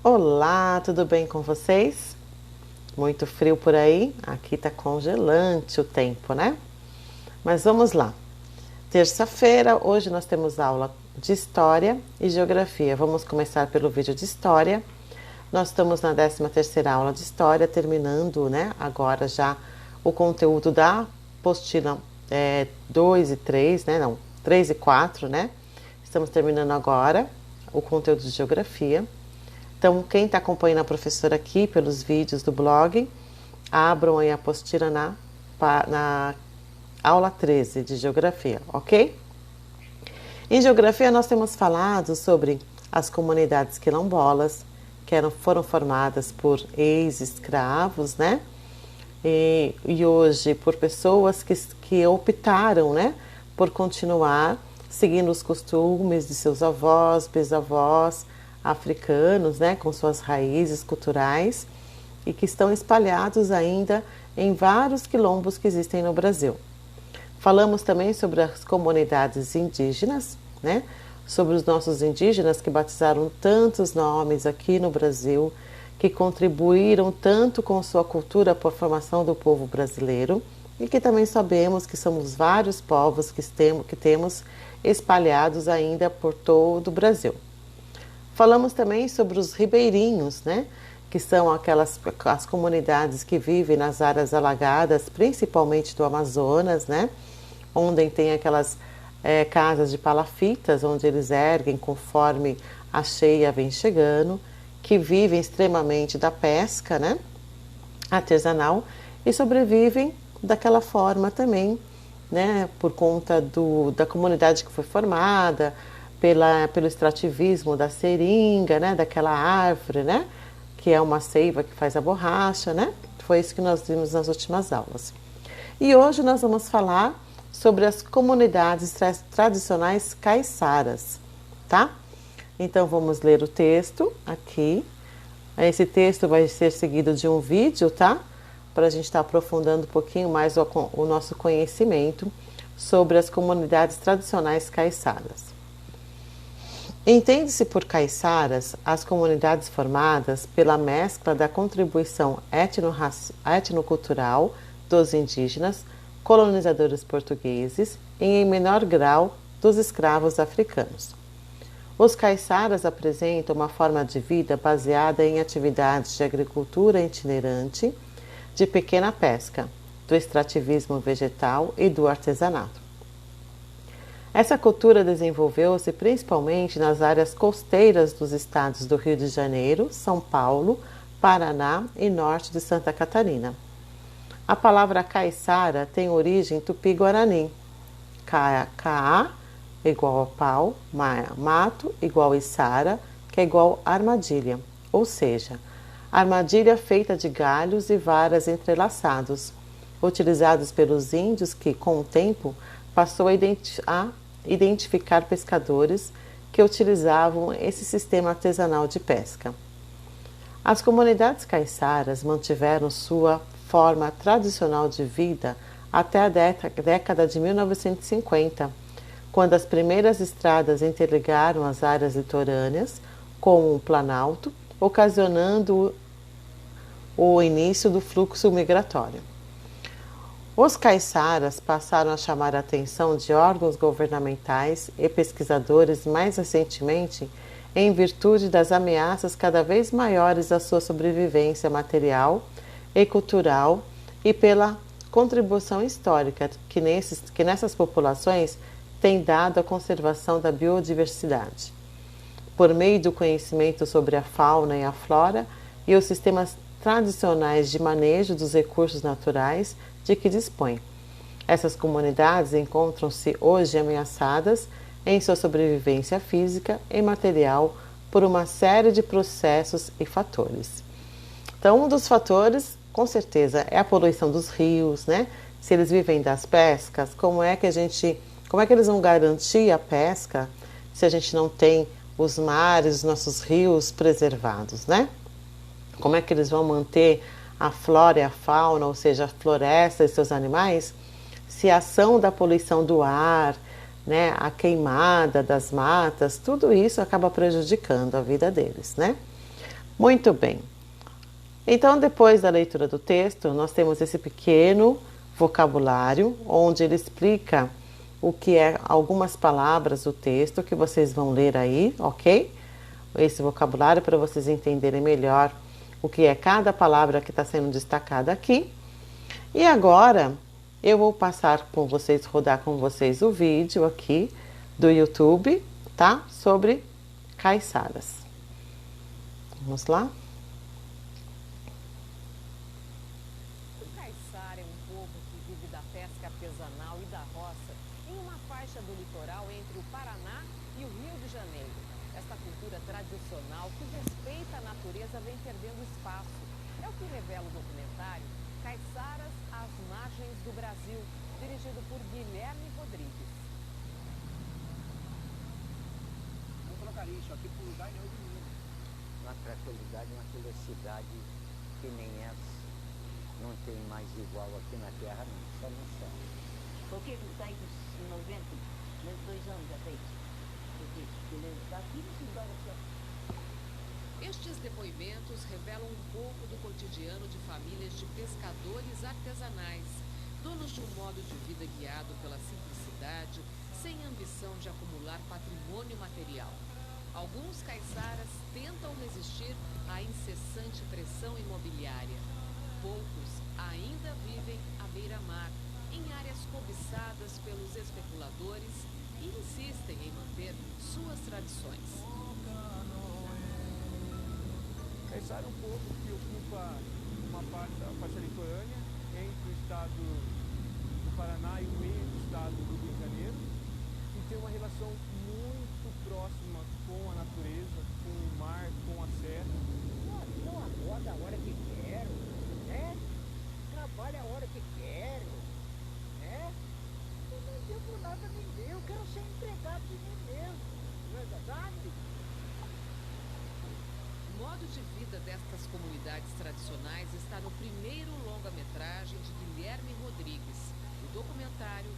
Olá, tudo bem com vocês? Muito frio por aí? Aqui tá congelante o tempo, né? Mas vamos lá. Terça-feira, hoje nós temos aula de História e Geografia. Vamos começar pelo vídeo de História. Nós estamos na 13ª aula de História, terminando, né? Agora já o conteúdo da apostila 2 e 3, né? Não, 3 e 4, né? Estamos terminando agora o conteúdo de Geografia. Então, quem está acompanhando a professora aqui pelos vídeos do blog, abram aí a apostila na aula 13 de Geografia, ok? Em Geografia, nós temos falado sobre as comunidades quilombolas, que foram formadas por ex-escravos, né? E hoje por pessoas que optaram, né, por continuar seguindo os costumes de seus avós, bisavós, africanos, né, com suas raízes culturais e que estão espalhados ainda em vários quilombos que existem no Brasil. Falamos também sobre as comunidades indígenas, né, sobre os nossos indígenas que batizaram tantos nomes aqui no Brasil, que contribuíram tanto com sua cultura para a formação do povo brasileiro e que também sabemos que somos vários povos que temos espalhados ainda por todo o Brasil. Falamos também sobre os ribeirinhos, né? Que são as comunidades que vivem nas áreas alagadas, principalmente do Amazonas, né? Onde tem aquelas casas de palafitas, onde eles erguem conforme a cheia vem chegando, que vivem extremamente da pesca, né? Artesanal e sobrevivem daquela forma também, né? Por conta da comunidade que foi formada, pelo extrativismo da seringa, né, daquela árvore, né, que é uma seiva que faz a borracha, né? Foi isso que nós vimos nas últimas aulas. E hoje nós vamos falar sobre as comunidades tradicionais caiçaras, tá? Então vamos ler o texto aqui. Esse texto vai ser seguido de um vídeo, tá? Para a gente estar aprofundando um pouquinho mais o nosso conhecimento sobre as comunidades tradicionais caiçaras. Entende-se por caiçaras as comunidades formadas pela mescla da contribuição etnocultural dos indígenas, colonizadores portugueses e, em menor grau, dos escravos africanos. Os caiçaras apresentam uma forma de vida baseada em atividades de agricultura itinerante, de pequena pesca, do extrativismo vegetal e do artesanato. Essa cultura desenvolveu-se principalmente nas áreas costeiras dos estados do Rio de Janeiro, São Paulo, Paraná e norte de Santa Catarina. A palavra caiçara tem origem tupi-guarani. Caá igual a pau, mato igual içara, que é igual armadilha, ou seja, armadilha feita de galhos e varas entrelaçados, utilizados pelos índios que, com o tempo, passou a identificar pescadores que utilizavam esse sistema artesanal de pesca. As comunidades caiçaras mantiveram sua forma tradicional de vida até a década de 1950, quando as primeiras estradas interligaram as áreas litorâneas com o Planalto, ocasionando o início do fluxo migratório. Os caiçaras passaram a chamar a atenção de órgãos governamentais e pesquisadores mais recentemente em virtude das ameaças cada vez maiores à sua sobrevivência material e cultural e pela contribuição histórica que nessas populações tem dado à conservação da biodiversidade. Por meio do conhecimento sobre a fauna e a flora e os sistemas tradicionais de manejo dos recursos naturais de que dispõe. Essas comunidades encontram-se hoje ameaçadas em sua sobrevivência física e material por uma série de processos e fatores. Então, um dos fatores, com certeza, é a poluição dos rios, né? Se eles vivem das pescas, como é que eles vão garantir a pesca se a gente não tem os mares, os nossos rios preservados, né? Como é que eles vão manter a flora e a fauna, ou seja, a floresta e seus animais, se a ação da poluição do ar, né, a queimada das matas, tudo isso acaba prejudicando a vida deles, né? Muito bem. Então, depois da leitura do texto, nós temos esse pequeno vocabulário, onde ele explica o que é algumas palavras do texto que vocês vão ler aí, ok? Esse vocabulário para vocês entenderem melhor o que é cada palavra que está sendo destacada aqui. E agora eu vou passar com vocês, rodar com vocês o vídeo aqui do YouTube, tá? Sobre caiçaras. Vamos lá? O caiçara é um povo que vive da pesca artesanal e da roça em uma faixa do litoral entre o Paraná e o Rio de Janeiro. Esta cultura tradicional que respeita a natureza vem perdendo espaço. É o que revela o documentário Caiçaras às Margens do Brasil, dirigido por Guilherme Rodrigues. Vou colocar isso aqui para o lugar nenhum do mundo. Uma tranquilidade, uma felicidade que nem essa não tem mais igual aqui na Terra, não, só no céu. Por que ele está aí com 92 anos já fez? Porque ele está aqui nesse lugar aqui, ó. Estes depoimentos revelam um pouco do cotidiano de famílias de pescadores artesanais, donos de um modo de vida guiado pela simplicidade, sem ambição de acumular patrimônio material. Alguns caiçaras tentam resistir à incessante pressão imobiliária. Poucos ainda vivem à beira-mar, em áreas cobiçadas pelos especuladores e insistem em manter suas tradições. Caiçara é um povo que ocupa uma faixa litorânea entre o estado do Paraná e o meio do estado do Rio de Janeiro e tem uma relação muito próxima com a natureza, com o mar, com a serra. Não acorda a hora que quero, né? Trabalha a hora que quero, né? Eu não devo nada a ninguém, eu quero ser empregado de mim mesmo, não é verdade? O modo de vida destas comunidades tradicionais está no primeiro longa-metragem de Guilherme Rodrigues, o documentário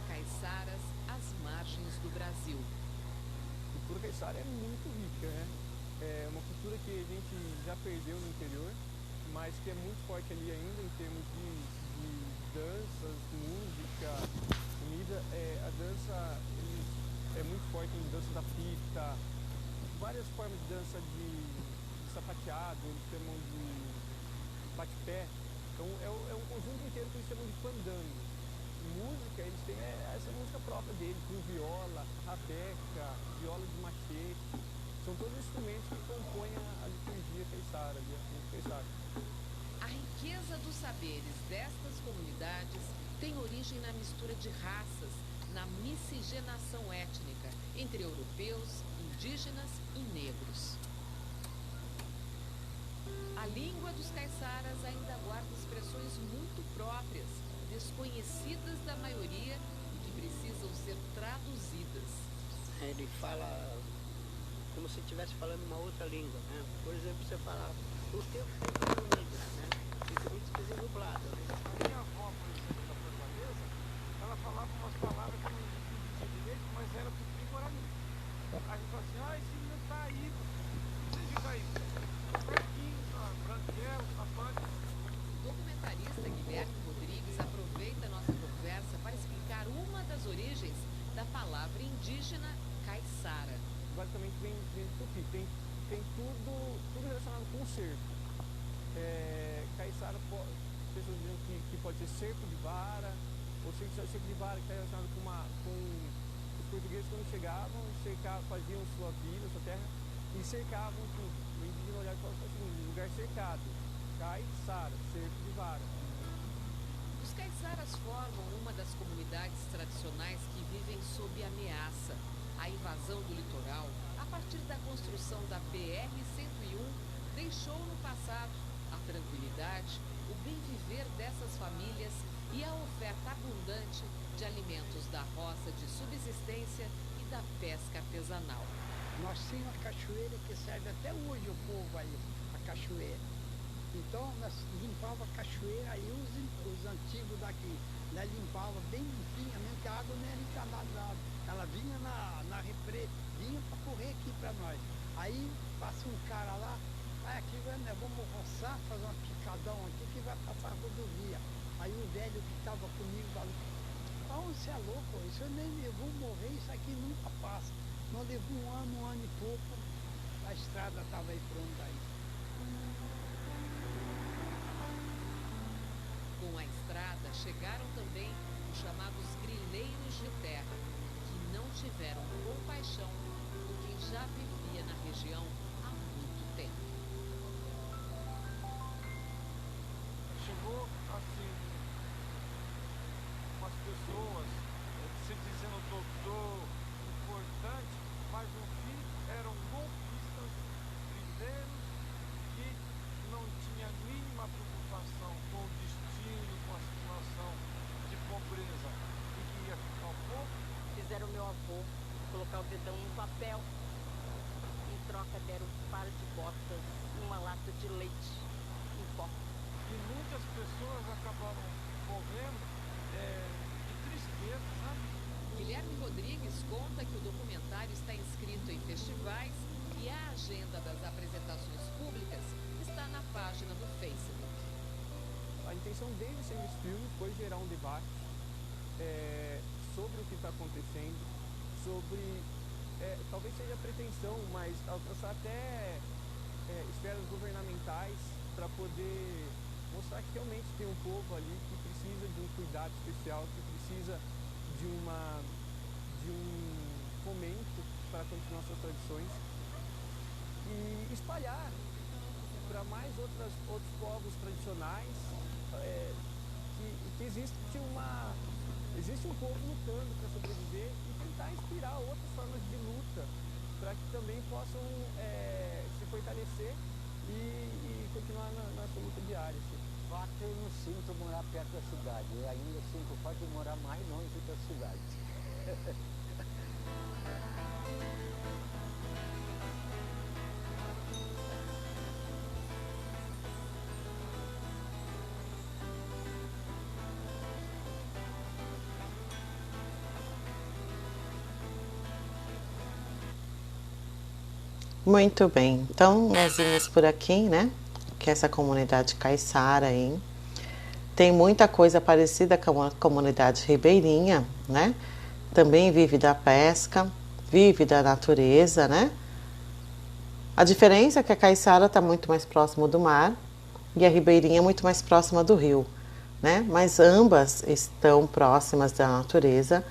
Caiçaras às Margens do Brasil. A cultura caiçara é muito rica, né? É uma cultura que a gente já perdeu no interior, mas que é muito forte ali ainda em termos de danças, música, comida. A dança é muito forte em dança da fita, várias formas de dança de sapateado, eles chamam de bate-pé. Então é um conjunto inteiro que eles chamam de fandango. Música, eles têm essa música própria deles, com viola, rabeca, viola de machete. São todos instrumentos que compõem a liturgia caiçara, a música caiçara. A riqueza dos saberes destas comunidades tem origem na mistura de raças, na miscigenação étnica entre europeus, indígenas e negros. A língua dos caiçaras ainda guarda expressões muito próprias, desconhecidas da maioria e que precisam ser traduzidas. Ele fala como se estivesse falando uma outra língua, né? Por exemplo, você fala, o teu filho é negro, né? Fica muito desennublado, né? Minha avó, por exemplo, da Fortaleza, ela falava umas palavras que eu não entendia direito, mas era tudo em Guarani. A gente fala assim, esse menino tá aí, você fica aí, branquinho, branquelo, safado. O documentarista Guilherme Rodrigues aproveita nossa conversa para explicar uma das origens da palavra indígena caiçara. Basicamente vem do tupi, tem tudo relacionado com o cerco. Caiçara, pessoas dizem que pode ser cerco de vara, ou cerco de vara que está relacionado com os portugueses quando chegavam, faziam sua vida, sua terra, e cercavam tudo. O indígena olhava e falava assim, lugar cercado, caiçara, cerco de vara. Os caiçaras formam uma das comunidades tradicionais que vivem sob ameaça. A invasão do litoral, a partir da construção da BR-101, deixou no passado a tranquilidade, o bem-viver dessas famílias e a oferta abundante de alimentos da roça de subsistência e da pesca artesanal. Nós temos uma cachoeira que serve até hoje o povo aí, a cachoeira. Então nós limpava a cachoeira aí, os antigos daqui, nós limpava bem limpinha, mesmo que a água não era encanada, ela vinha na represa, vinha para correr aqui para nós. Aí passa um cara lá, Ah, aqui né, vamos roçar, fazer um picadão aqui que vai passar a rodovia. Aí o velho que estava comigo falou, ah, você é louco, isso eu nem vou morrer, isso aqui nunca passa. Nós levou um ano e pouco, a estrada estava aí pronta aí. Com a estrada chegaram também os chamados grileiros de terra, que não tiveram compaixão por quem já vivia na região há muito tempo. Chegou assim, umas pessoas se dizendo doutor importante, mas no fim eram golpistas, grileiros, que não tinha a mínima preocupação com o destino, com a situação de pobreza e que ia ficar um pouco. Fizeram meu avô colocar o dedão no papel, em troca deram um par de botas e uma lata de leite em pó. E muitas pessoas acabaram morrendo de tristeza, sabe? Guilherme Rodrigues conta que o documentário está inscrito em festivais e a agenda das apresentações públicas está na página do Facebook. A intenção dele ser esse filme foi gerar um debate sobre o que está acontecendo, sobre, talvez seja pretensão, mas alcançar até esferas governamentais para poder mostrar que realmente tem um povo ali que precisa de um cuidado especial, que precisa de um fomento para continuar suas tradições e espalhar para mais outros povos tradicionais que existe um povo lutando para sobreviver e tentar inspirar outras formas de luta para que também possam se fortalecer e continuar na sua luta diária. Assim. De fato, eu não sinto morar perto da cidade, eu ainda sinto o fato de morar mais longe da cidade. Muito bem, então nós vimos por aqui, né, que essa comunidade caiçara aí tem muita coisa parecida com a comunidade ribeirinha, né, também vive da pesca, vive da natureza, né. A diferença é que a caiçara está muito mais próximo do mar e a ribeirinha é muito mais próxima do rio, né, mas ambas estão próximas da natureza,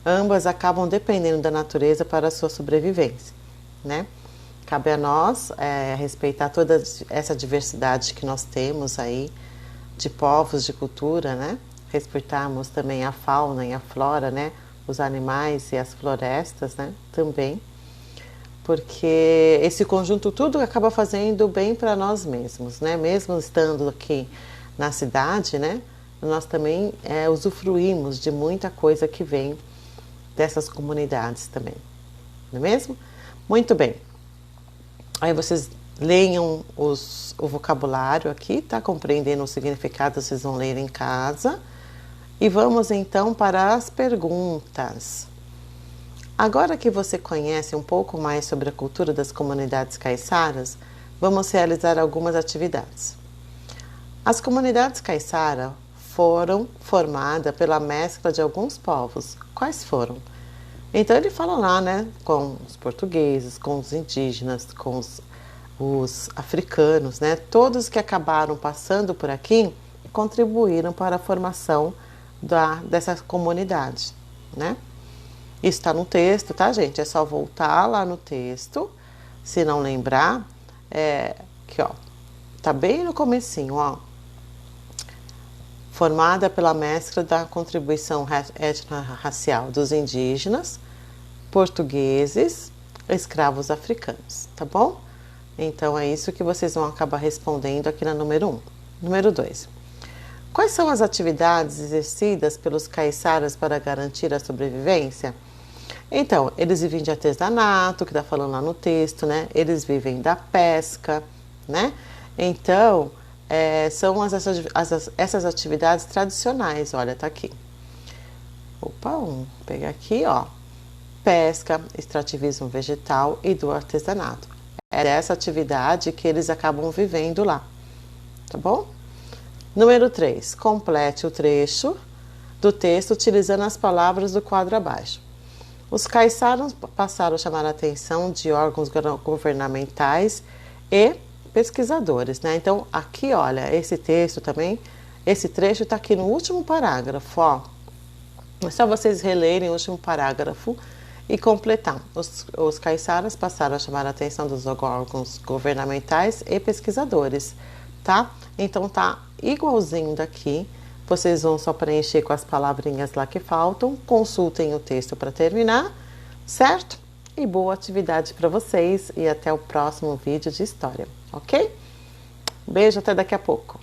ambas acabam dependendo da natureza para a sua sobrevivência, né. Cabe a nós respeitar toda essa diversidade que nós temos aí, de povos, de cultura, né? Respeitarmos também a fauna e a flora, né? Os animais e as florestas, né? Também. Porque esse conjunto tudo acaba fazendo bem para nós mesmos, né? Mesmo estando aqui na cidade, né? Nós também usufruímos de muita coisa que vem dessas comunidades também. Não é mesmo? Muito bem. Aí vocês leiam o vocabulário aqui, tá? Compreendendo o significado, vocês vão ler em casa. E vamos então para as perguntas. Agora que você conhece um pouco mais sobre a cultura das comunidades caiçaras, vamos realizar algumas atividades. As comunidades caiçara foram formadas pela mescla de alguns povos. Quais foram? Então ele fala lá, né, com os portugueses, com os indígenas, com os africanos, né, todos que acabaram passando por aqui contribuíram para a formação dessa comunidade, né. Isso está no texto, tá, gente? É só voltar lá no texto, se não lembrar, aqui, ó, tá bem no comecinho, ó. Formada pela mescla da contribuição étnico-racial dos indígenas, portugueses, escravos africanos, tá bom? Então, é isso que vocês vão acabar respondendo aqui na número 1. Número 2. Quais são as atividades exercidas pelos caiçaras para garantir a sobrevivência? Então, eles vivem de artesanato, que está falando lá no texto, né? Eles vivem da pesca, né? Então, são essas atividades tradicionais, olha, tá aqui. Opa, vamos pegar aqui, ó. Pesca, extrativismo vegetal e do artesanato. é dessa atividade que eles acabam vivendo lá, tá bom? Número 3, complete o trecho do texto utilizando as palavras do quadro abaixo. Os caiçaras passaram a chamar a atenção de órgãos governamentais e pesquisadores, né? Então, aqui, olha, esse texto também, esse trecho está aqui no último parágrafo, ó. É só vocês relerem o último parágrafo e completar. Os caiçaras passaram a chamar a atenção dos órgãos governamentais e pesquisadores, tá? Então, tá igualzinho daqui. Vocês vão só preencher com as palavrinhas lá que faltam. Consultem o texto para terminar, certo? E boa atividade para vocês e até o próximo vídeo de história, ok? Beijo, até daqui a pouco.